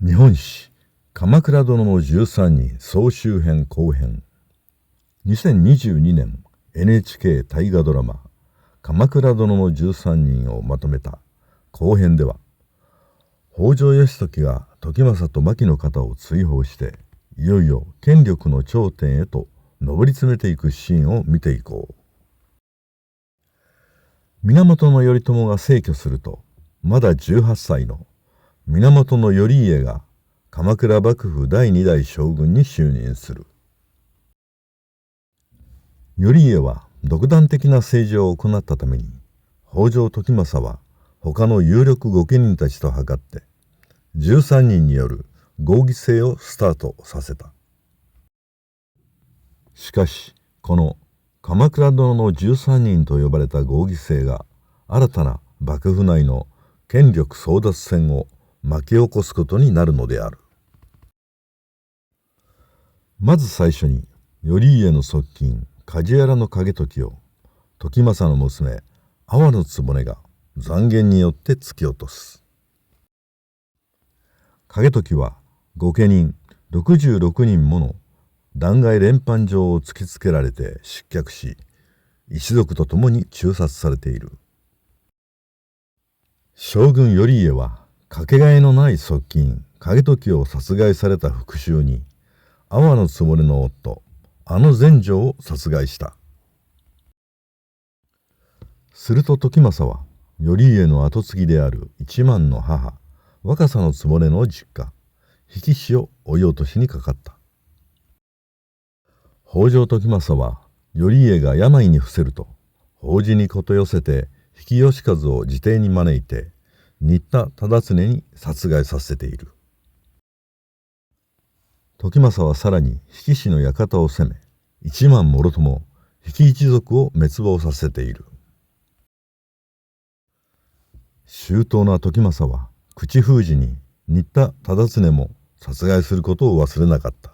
日本史鎌倉殿の13人総集編後編。2022年 NHK 大河ドラマ鎌倉殿の13人をまとめた後編では、北条義時が時政と牧の方を追放していよいよ権力の頂点へと上り詰めていくシーンを見ていこう。源頼朝が逝去すると、まだ18歳の源頼家が鎌倉幕府第2代将軍に就任する。頼家は独断的な政治を行ったために、北条時政は他の有力御家人たちと図って13人による合議制をスタートさせた。しかしこの鎌倉殿の13人と呼ばれた合議制が新たな幕府内の権力争奪戦を巻き起こすことになるのである。まず最初に頼家の側近梶原景時を時政の娘阿波局が讒言によって突き落とす。景時は御家人66人もの弾劾連判状を突きつけられて失脚し、一族と共に誅殺されている。将軍頼家はかけがえのない側近景時を殺害された復讐に、阿波局の夫全成を殺害した。すると時政は頼家の跡継ぎである一幡の母若狭局の実家比企を追い落としにかかった。北条時政は頼家が病に伏せると法事にこと寄せて比企能員を自邸に招いて新田忠常に殺害させている。時政はさらに比企の館を攻め、一幡もろとも比企一族を滅亡させている。周到な時政は口封じに新田忠常も殺害することを忘れなかった。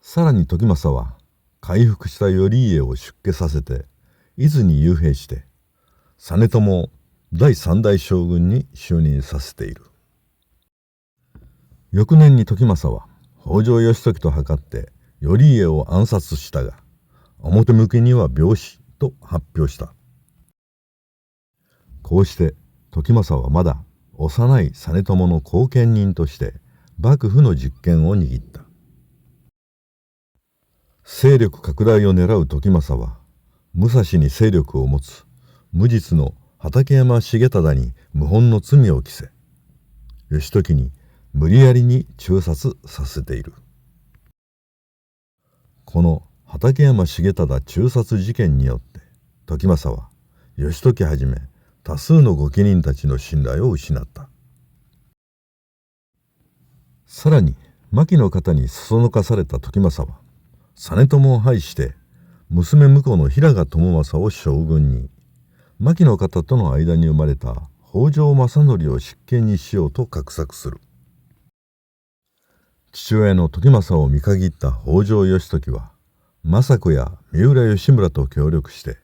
さらに時政は回復した頼家を出家させて伊豆に幽閉して実朝を第三代将軍に就任させている。翌年に時政は北条義時と謀って頼家を暗殺したが、表向きには病死と発表した。こうして時政はまだ幼い実朝の後見人として幕府の実権を握った。勢力拡大を狙う時政は武蔵に勢力を持つ無実の畠山重忠に謀反の罪を着せ、義時に無理やりに誅殺させている。この畠山重忠誅殺事件によって時政は義時はじめ多数の御家人たちの信頼を失った。さらに牧の方にそそのかされた時政は実朝を拝して娘婿の平賀朝雅を将軍に、牧の方との間に生まれた北条政則を執権にしようと画策する。父親の時政を見限った北条義時は政子や三浦義村と協力して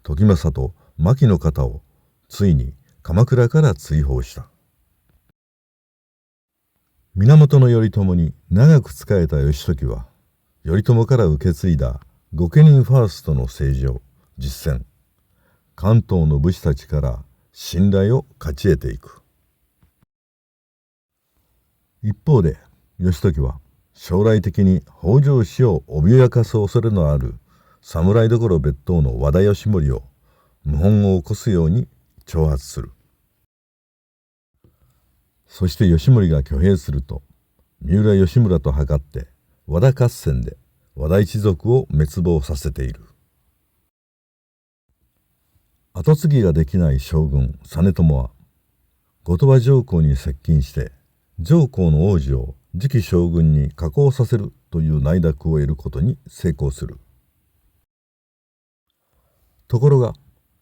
時政と牧の方をついに鎌倉から追放した。源頼朝に長く仕えた義時は頼朝から受け継いだ御家人ファーストの政治を実践、関東の武士たちから信頼を勝ち得ていく。一方で義時は将来的に北条氏を脅かす恐れのある侍所別当の和田義盛を謀反を起こすように挑発する。そして義盛が挙兵すると三浦義村と謀って和田合戦で和田一族を滅亡させている。跡継ぎができない将軍実朝は後鳥羽上皇に接近して上皇の皇子を次期将軍に加工させるという内諾を得ることに成功する。ところが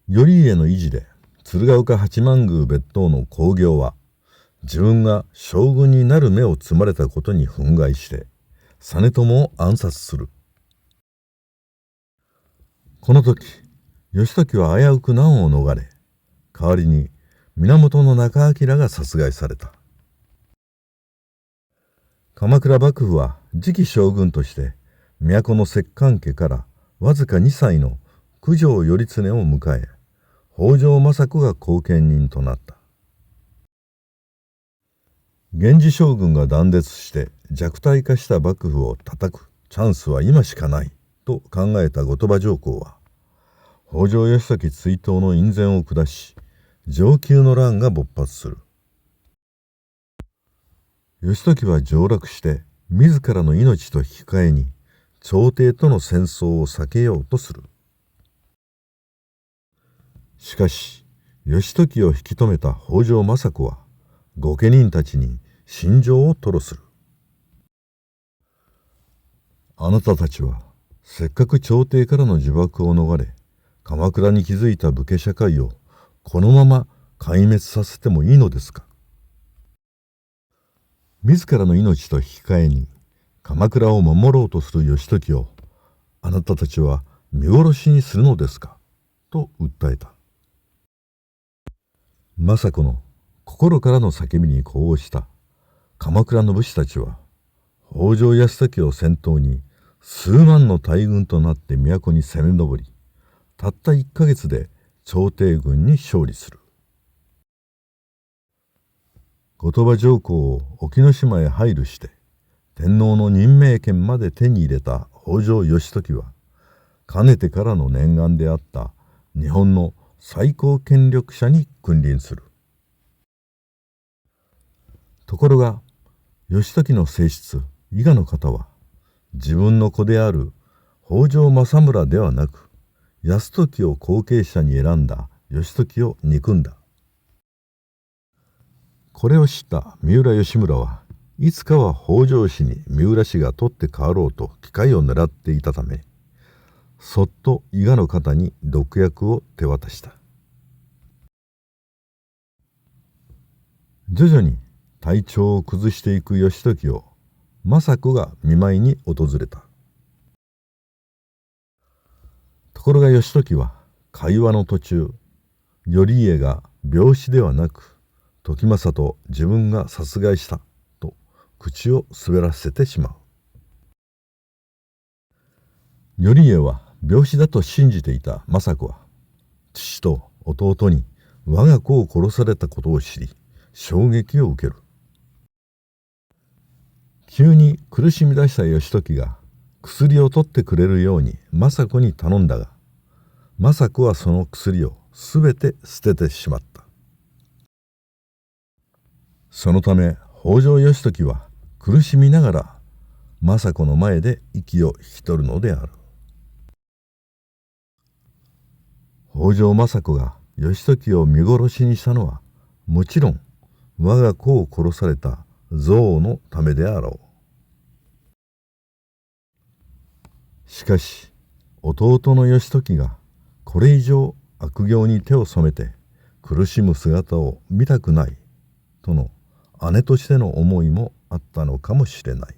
頼家の意地で鶴岡八幡宮別当の公暁は自分が将軍になる目を摘まれたことに憤慨して実朝を暗殺する。この時義時は危うく難を逃れ、代わりに源仲章が殺害された。鎌倉幕府は次期将軍として都の摂関家からわずか2歳の九条頼経を迎え、北条政子が後見人となった。源氏将軍が断絶して弱体化した幕府を叩くチャンスは今しかないと考えた後鳥羽上皇は、北条義時追討の院宣を下し、承久の乱が勃発する。義時は上洛して自らの命と引き換えに朝廷との戦争を避けようとする。しかし義時を引き止めた北条政子は御家人たちに心情を吐露する。あなたたちはせっかく朝廷からの呪縛を逃れ、鎌倉に築いた武家社会をこのまま壊滅させてもいいのですか。自らの命と引き換えに鎌倉を守ろうとする義時をあなたたちは見殺しにするのですかと訴えた。政子の心からの叫びに呼応した鎌倉の武士たちは、北条泰時を先頭に数万の大軍となって都に攻め上り、たった1ヶ月で朝廷軍に勝利する。後鳥羽上皇を沖ノ島へ配流して天皇の任命権まで手に入れた北条義時は、かねてからの念願であった日本の最高権力者に君臨する。ところが義時の正室伊賀の方は、自分の子である北条政村ではなく泰時を後継者に選んだ義時を憎んだ。これを知った三浦義村はいつかは北条氏に三浦氏が取って代わろうと機会を狙っていたため、そっと伊賀の方に毒薬を手渡した。徐々に体調を崩していく義時を政子が見舞いに訪れた。ところが義時は会話の途中、頼家が病死ではなく時政と自分が殺害したと口を滑らせてしまう。頼家は病死だと信じていた政子は、父と弟に我が子を殺されたことを知り衝撃を受ける。急に苦しみ出した義時が薬を取ってくれるように政子に頼んだが、政子はその薬をすべて捨ててしまった。そのため北条義時は苦しみながら政子の前で息を引き取るのである。北条政子が義時を見殺しにしたのは、もちろん我が子を殺された憎悪のためであろう。しかし弟の義時がこれ以上悪行に手を染めて苦しむ姿を見たくないとの姉としての思いもあったのかもしれない。